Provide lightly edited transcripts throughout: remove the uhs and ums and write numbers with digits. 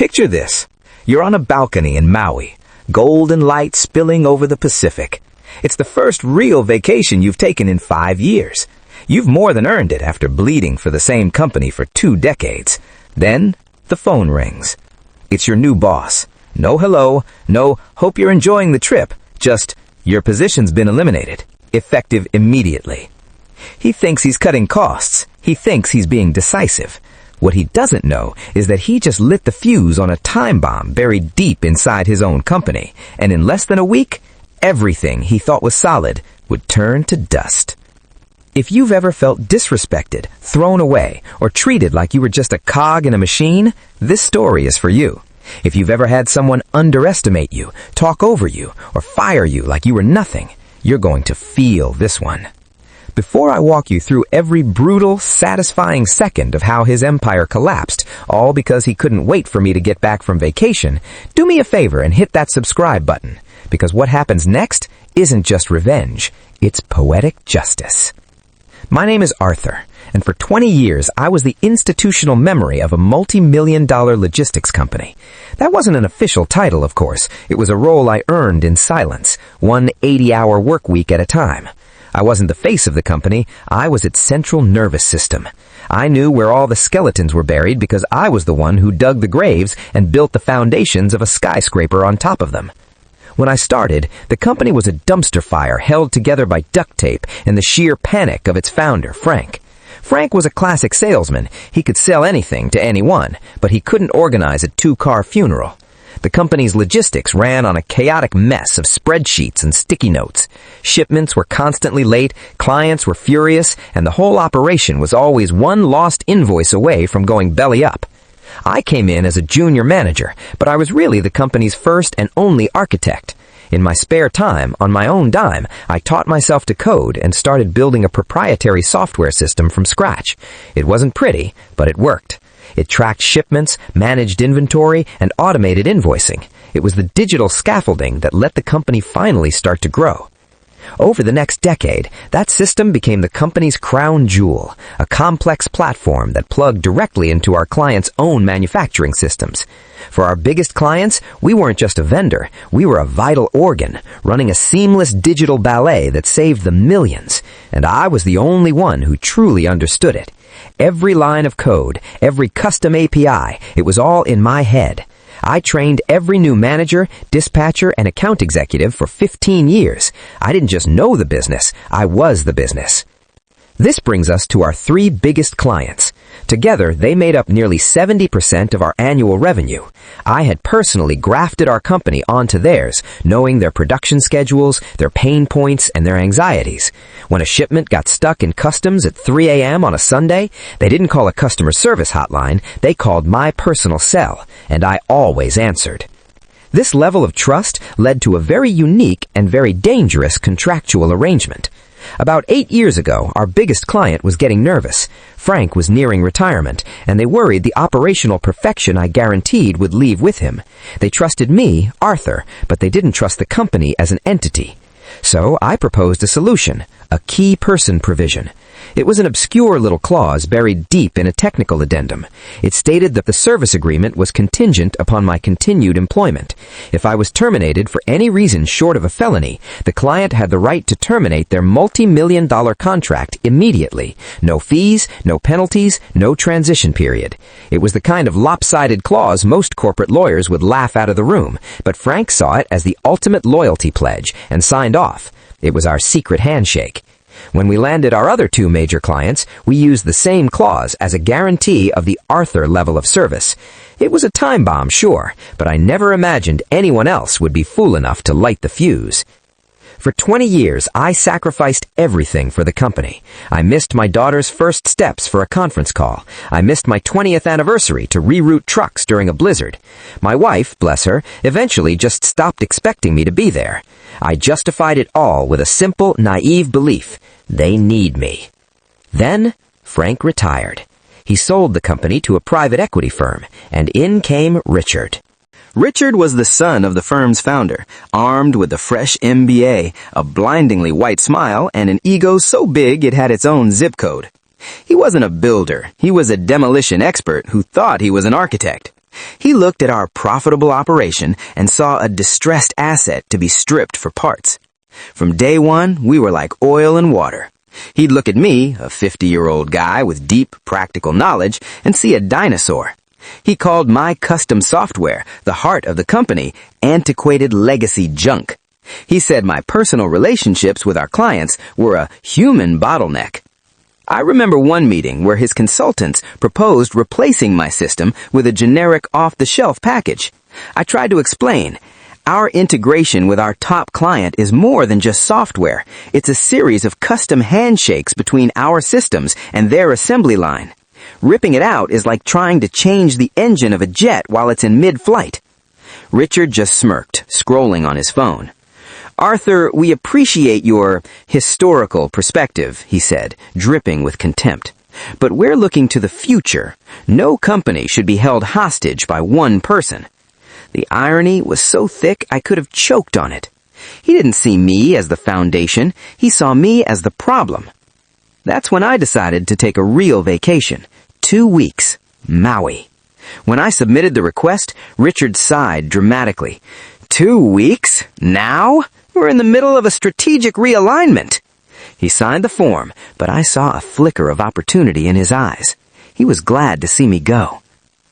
Picture this. You're on a balcony in Maui, golden light spilling over the Pacific. It's the first real vacation you've taken in 5 years. You've more than earned it after bleeding for the same company for 2 decades. Then, the phone rings. It's your new boss. No hello, no hope you're enjoying the trip, just your position's been eliminated, effective immediately. He thinks he's cutting costs. He thinks he's being decisive. What he doesn't know is that he just lit the fuse on a time bomb buried deep inside his own company, and in less than a week, everything he thought was solid would turn to dust. If you've ever felt disrespected, thrown away, or treated like you were just a cog in a machine, this story is for you. If you've ever had someone underestimate you, talk over you, or fire you like you were nothing, you're going to feel this one. Before I walk you through every brutal, satisfying second of how his empire collapsed, all because he couldn't wait for me to get back from vacation, do me a favor and hit that subscribe button, because what happens next isn't just revenge, it's poetic justice. My name is Arthur, and for 20 years I was the institutional memory of a multi-million-dollar logistics company. That wasn't an official title, of course. It was a role I earned in silence, one 80-hour work week at a time. I wasn't the face of the company, I was its central nervous system. I knew where all the skeletons were buried because I was the one who dug the graves and built the foundations of a skyscraper on top of them. When I started, the company was a dumpster fire held together by duct tape and the sheer panic of its founder, Frank. Frank was a classic salesman. He could sell anything to anyone, but he couldn't organize a 2-car funeral. The company's logistics ran on a chaotic mess of spreadsheets and sticky notes. Shipments were constantly late, clients were furious, and the whole operation was always one lost invoice away from going belly up. I came in as a junior manager, but I was really the company's first and only architect. In my spare time, on my own dime, I taught myself to code and started building a proprietary software system from scratch. It wasn't pretty, but it worked. It tracked shipments, managed inventory, and automated invoicing. It was the digital scaffolding that let the company finally start to grow. Over the next decade, that system became the company's crown jewel, a complex platform that plugged directly into our clients' own manufacturing systems. For our biggest clients, we weren't just a vendor, we were a vital organ, running a seamless digital ballet that saved them millions, and I was the only one who truly understood it. Every line of code, every custom API, it was all in my head. I trained every new manager, dispatcher, and account executive for 15 years. I didn't just know the business, I was the business. This brings us to our 3 biggest clients. Together, they made up nearly 70% of our annual revenue. I had personally grafted our company onto theirs, knowing their production schedules, their pain points, and their anxieties. When a shipment got stuck in customs at 3 a.m. on a Sunday, they didn't call a customer service hotline, they called my personal cell, and I always answered. This level of trust led to a very unique and very dangerous contractual arrangement. About 8 years ago, our biggest client was getting nervous. Frank was nearing retirement, and they worried the operational perfection I guaranteed would leave with him. They trusted me, Arthur, but they didn't trust the company as an entity. So I proposed a solution, a key person provision. It was an obscure little clause buried deep in a technical addendum. It stated that the service agreement was contingent upon my continued employment. If I was terminated for any reason short of a felony, the client had the right to terminate their multi-million-dollar contract immediately. No fees, no penalties, no transition period. It was the kind of lopsided clause most corporate lawyers would laugh out of the room, but Frank saw it as the ultimate loyalty pledge and signed off. It was our secret handshake. When we landed our other 2 major clients, we used the same clause as a guarantee of the Arthur level of service. It was a time bomb, sure, but I never imagined anyone else would be fool enough to light the fuse. For 20 years, I sacrificed everything for the company. I missed my daughter's first steps for a conference call. I missed my 20th anniversary to reroute trucks during a blizzard. My wife, bless her, eventually just stopped expecting me to be there. I justified it all with a simple, naive belief. They need me. Then, Frank retired. He sold the company to a private equity firm, and in came Richard. Richard was the son of the firm's founder, armed with a fresh MBA, a blindingly white smile, and an ego so big it had its own zip code. He wasn't a builder. He was a demolition expert who thought he was an architect. He looked at our profitable operation and saw a distressed asset to be stripped for parts. From day one, we were like oil and water. He'd look at me, a 50-year-old guy with deep practical knowledge, and see a dinosaur. He called my custom software, the heart of the company, antiquated legacy junk. He said my personal relationships with our clients were a human bottleneck. I remember one meeting where his consultants proposed replacing my system with a generic off-the-shelf package. I tried to explain. Our integration with our top client is more than just software. It's a series of custom handshakes between our systems and their assembly line. Ripping it out is like trying to change the engine of a jet while it's in mid-flight. Richard just smirked, scrolling on his phone. "Arthur, we appreciate your historical perspective," he said, dripping with contempt. "But we're looking to the future. No company should be held hostage by one person." The irony was so thick I could have choked on it. He didn't see me as the foundation. He saw me as the problem. That's when I decided to take a real vacation. 2 weeks. Maui. When I submitted the request, Richard sighed dramatically. 2 weeks? Now? We're in the middle of a strategic realignment. He signed the form, but I saw a flicker of opportunity in his eyes. He was glad to see me go.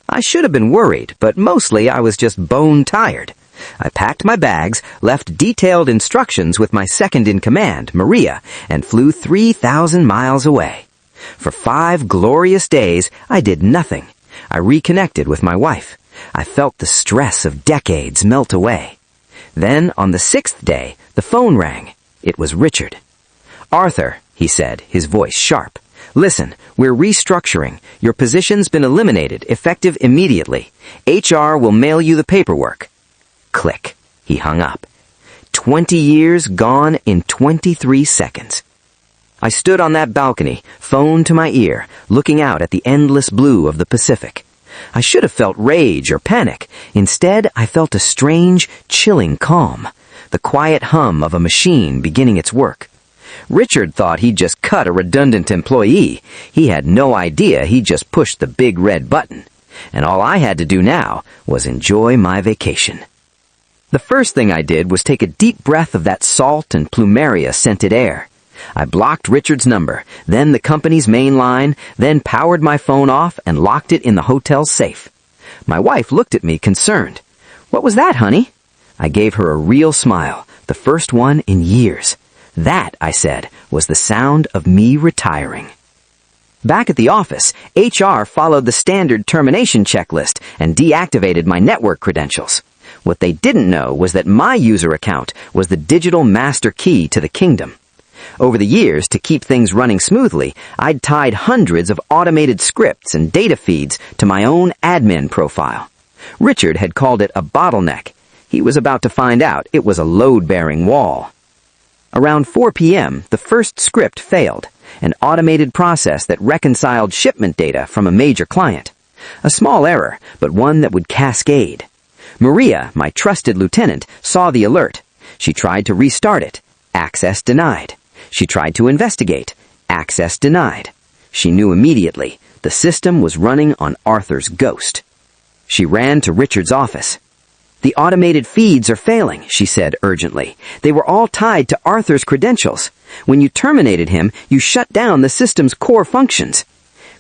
I should have been worried, but mostly I was just bone-tired. I packed my bags, left detailed instructions with my second-in-command, Maria, and flew 3,000 miles away. For 5 glorious days, I did nothing. I reconnected with my wife. I felt the stress of decades melt away. Then, on the 6th day, the phone rang. It was Richard. "Arthur," he said, his voice sharp. "Listen, we're restructuring. Your position's been eliminated, effective immediately. HR will mail you the paperwork." Click. He hung up. 20 years gone in 23 seconds. I stood on that balcony, phone to my ear, looking out at the endless blue of the Pacific. I should have felt rage or panic. Instead, I felt a strange, chilling calm, the quiet hum of a machine beginning its work. Richard thought he'd just cut a redundant employee. He had no idea he'd just pushed the big red button. And all I had to do now was enjoy my vacation. The first thing I did was take a deep breath of that salt and plumeria-scented air. I blocked Richard's number, then the company's main line, then powered my phone off and locked it in the hotel's safe. My wife looked at me concerned. "What was that, honey?" I gave her a real smile, the first one in years. That, I said, was the sound of me retiring. Back at the office, HR followed the standard termination checklist and deactivated my network credentials. What they didn't know was that my user account was the digital master key to the kingdom. Over the years, to keep things running smoothly, I'd tied hundreds of automated scripts and data feeds to my own admin profile. Richard had called it a bottleneck. He was about to find out it was a load-bearing wall. Around 4 p.m., the first script failed, an automated process that reconciled shipment data from a major client. A small error, but one that would cascade. Maria, my trusted lieutenant, saw the alert. She tried to restart it. Access denied. She tried to investigate. Access denied. She knew immediately the system was running on Arthur's ghost. She ran to Richard's office. "The automated feeds are failing," she said urgently. "They were all tied to Arthur's credentials. When you terminated him, you shut down the system's core functions."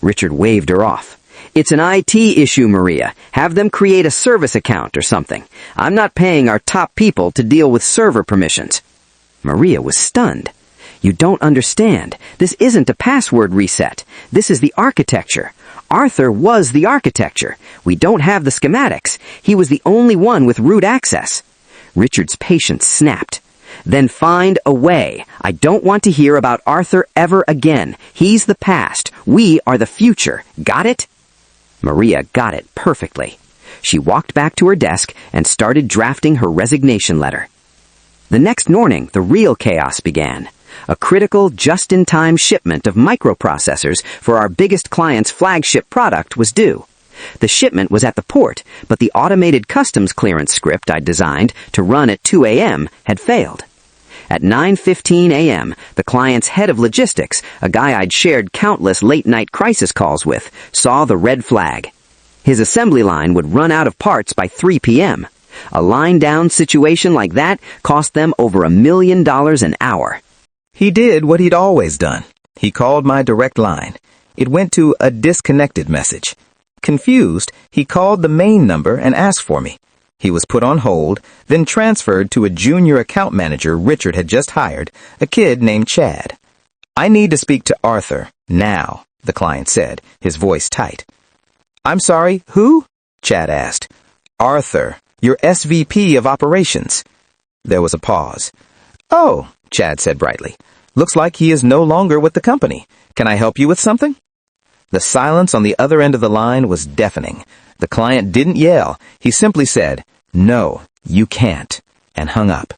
Richard waved her off. "It's an IT issue, Maria. Have them create a service account or something. I'm not paying our top people to deal with server permissions." Maria was stunned. "You don't understand. This isn't a password reset. This is the architecture. Arthur was the architecture. We don't have the schematics. He was the only one with root access." Richard's patience snapped. "Then find a way. I don't want to hear about Arthur ever again. He's the past. We are the future. Got it?" Maria got it perfectly. She walked back to her desk and started drafting her resignation letter. The next morning, the real chaos began. A critical, just-in-time shipment of microprocessors for our biggest client's flagship product was due. The shipment was at the port, but the automated customs clearance script I'd designed to run at 2 a.m. had failed. At 9:15 a.m., the client's head of logistics, a guy I'd shared countless late-night crisis calls with, saw the red flag. His assembly line would run out of parts by 3 p.m. A line-down situation like that cost them over $1 million an hour. He did what he'd always done. He called my direct line. It went to a disconnected message. Confused, he called the main number and asked for me. He was put on hold, then transferred to a junior account manager Richard had just hired, a kid named Chad. "I need to speak to Arthur, now," the client said, his voice tight. "I'm sorry, who?" Chad asked. "Arthur, your SVP of operations." There was a pause. "Oh," Chad said brightly. "Looks like he is no longer with the company. Can I help you with something?" The silence on the other end of the line was deafening. The client didn't yell. He simply said, "No, you can't," and hung up.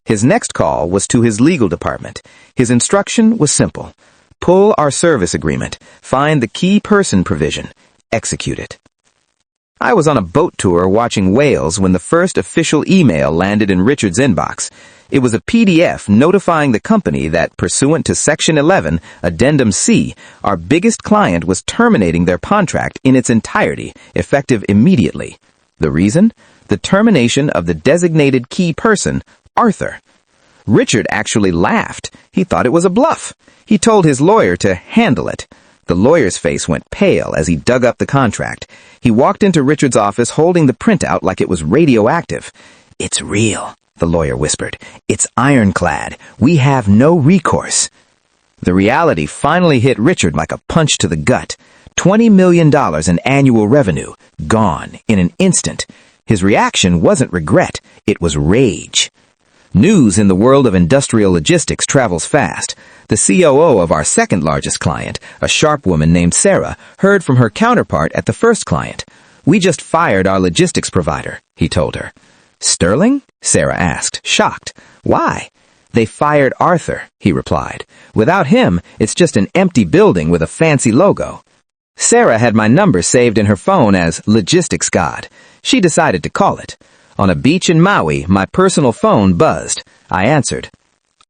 His next call was to his legal department. His instruction was simple. Pull our service agreement. Find the key person provision. Execute it. I was on a boat tour watching whales when the first official email landed in Richard's inbox. It was a PDF notifying the company that, pursuant to Section 11, Addendum C, our biggest client was terminating their contract in its entirety, effective immediately. The reason? The termination of the designated key person, Arthur. Richard actually laughed. He thought it was a bluff. He told his lawyer to handle it. The lawyer's face went pale as he dug up the contract. He walked into Richard's office holding the printout like it was radioactive. "It's real," the lawyer whispered. "It's ironclad. We have no recourse." The reality finally hit Richard like a punch to the gut. $20 million in annual revenue, gone in an instant. His reaction wasn't regret, it was rage. News in the world of industrial logistics travels fast. The COO of our second largest client, a sharp woman named Sarah, heard from her counterpart at the first client. "We just fired our logistics provider," he told her. "Sterling?" Sarah asked, shocked. "Why?" "They fired Arthur," he replied. "Without him, it's just an empty building with a fancy logo." Sarah had my number saved in her phone as Logistics God. She decided to call it. On a beach in Maui, my personal phone buzzed. I answered.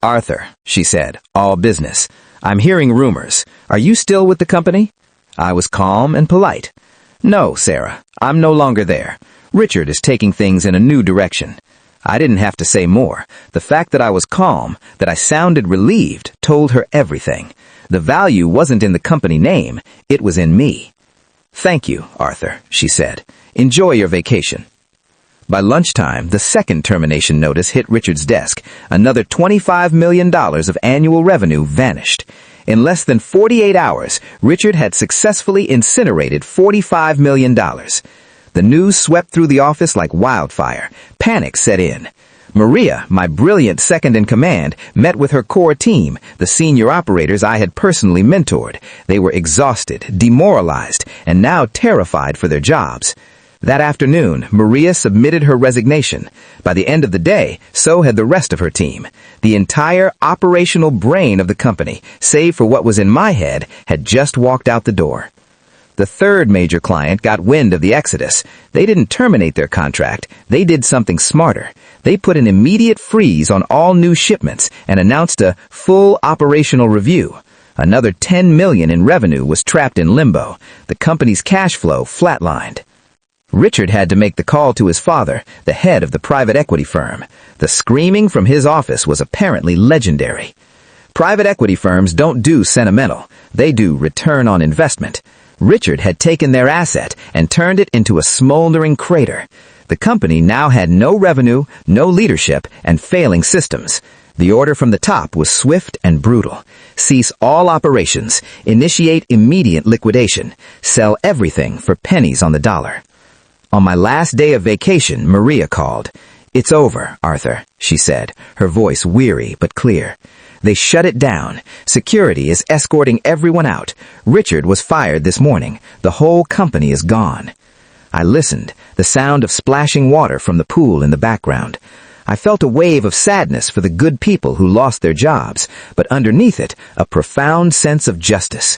"Arthur," she said, "all business. I'm hearing rumors. Are you still with the company?" I was calm and polite. "No, Sarah, I'm no longer there. Richard is taking things in a new direction." I didn't have to say more. The fact that I was calm, that I sounded relieved, told her everything. The value wasn't in the company name, it was in me. "Thank you, Arthur," she said. "Enjoy your vacation." By lunchtime, the second termination notice hit Richard's desk. Another $25 million of annual revenue vanished. In less than 48 hours, Richard had successfully incinerated $45 million. The news swept through the office like wildfire. Panic set in. Maria, my brilliant second-in-command, met with her core team, the senior operators I had personally mentored. They were exhausted, demoralized, and now terrified for their jobs. That afternoon, Maria submitted her resignation. By the end of the day, so had the rest of her team. The entire operational brain of the company, save for what was in my head, had just walked out the door. The third major client got wind of the exodus. They didn't terminate their contract. They did something smarter. They put an immediate freeze on all new shipments and announced a full operational review. Another $10 million in revenue was trapped in limbo. The company's cash flow flatlined. Richard had to make the call to his father, the head of the private equity firm. The screaming from his office was apparently legendary. Private equity firms don't do sentimental. They do return on investment. Richard had taken their asset and turned it into a smoldering crater. The company now had no revenue, no leadership, and failing systems. The order from the top was swift and brutal. Cease all operations. Initiate immediate liquidation. Sell everything for pennies on the dollar. On my last day of vacation, Maria called. "It's over, Arthur," she said, her voice weary but clear. "They shut it down. Security is escorting everyone out. Richard was fired this morning. The whole company is gone." I listened, the sound of splashing water from the pool in the background. I felt a wave of sadness for the good people who lost their jobs, but underneath it, a profound sense of justice.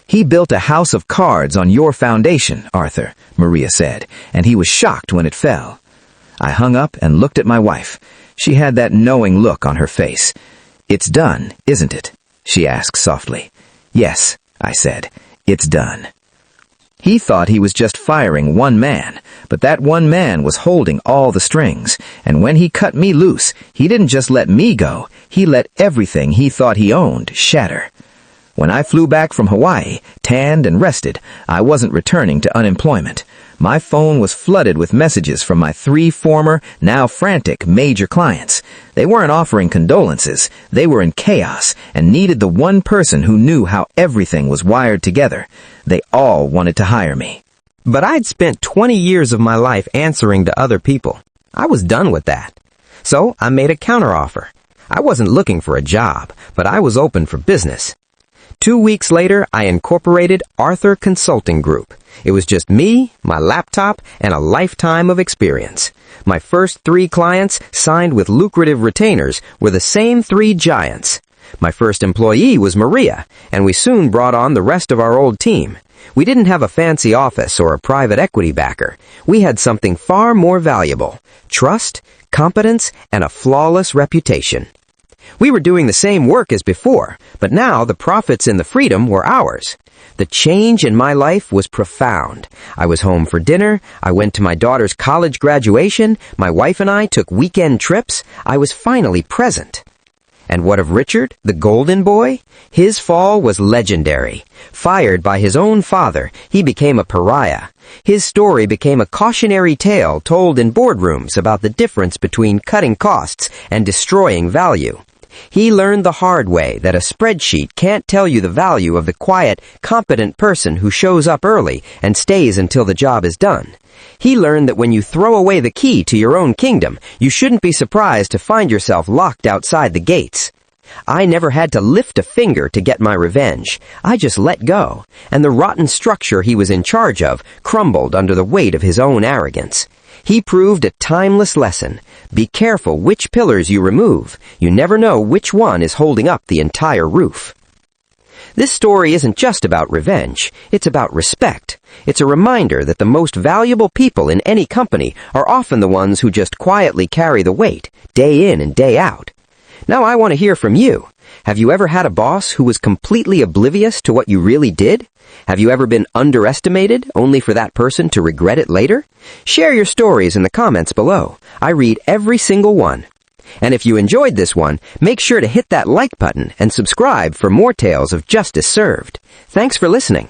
"He built a house of cards on your foundation, Arthur," Maria said, "and he was shocked when it fell." I hung up and looked at my wife. She had that knowing look on her face. "It's done, isn't it?" she asked softly. "Yes," I said, "it's done." He thought he was just firing one man, but that one man was holding all the strings, and when he cut me loose, he didn't just let me go, he let everything he thought he owned shatter. When I flew back from Hawaii, tanned and rested, I wasn't returning to unemployment. My phone was flooded with messages from my 3 former, now frantic, major clients. They weren't offering condolences. They were in chaos and needed the one person who knew how everything was wired together. They all wanted to hire me. But I'd spent 20 years of my life answering to other people. I was done with that. So I made a counteroffer. I wasn't looking for a job, but I was open for business. 2 weeks later, I incorporated Arthur Consulting Group. It was just me, my laptop, and a lifetime of experience. My first 3 clients, signed with lucrative retainers, were the same 3 giants. My first employee was Maria, and we soon brought on the rest of our old team. We didn't have a fancy office or a private equity backer. We had something far more valuable: trust, competence, and a flawless reputation. We were doing the same work as before, but now the profits and the freedom were ours. The change in my life was profound. I was home for dinner, I went to my daughter's college graduation, my wife and I took weekend trips, I was finally present. And what of Richard, the golden boy? His fall was legendary. Fired by his own father, he became a pariah. His story became a cautionary tale told in boardrooms about the difference between cutting costs and destroying value. He learned the hard way that a spreadsheet can't tell you the value of the quiet, competent person who shows up early and stays until the job is done. He learned that when you throw away the key to your own kingdom, you shouldn't be surprised to find yourself locked outside the gates. I never had to lift a finger to get my revenge. I just let go, and the rotten structure he was in charge of crumbled under the weight of his own arrogance. He proved a timeless lesson. Be careful which pillars you remove. You never know which one is holding up the entire roof. This story isn't just about revenge. It's about respect. It's a reminder that the most valuable people in any company are often the ones who just quietly carry the weight, day in and day out. Now I want to hear from you. Have you ever had a boss who was completely oblivious to what you really did? Have you ever been underestimated only for that person to regret it later? Share your stories in the comments below. I read every single one. And if you enjoyed this one, make sure to hit that like button and subscribe for more tales of justice served. Thanks for listening.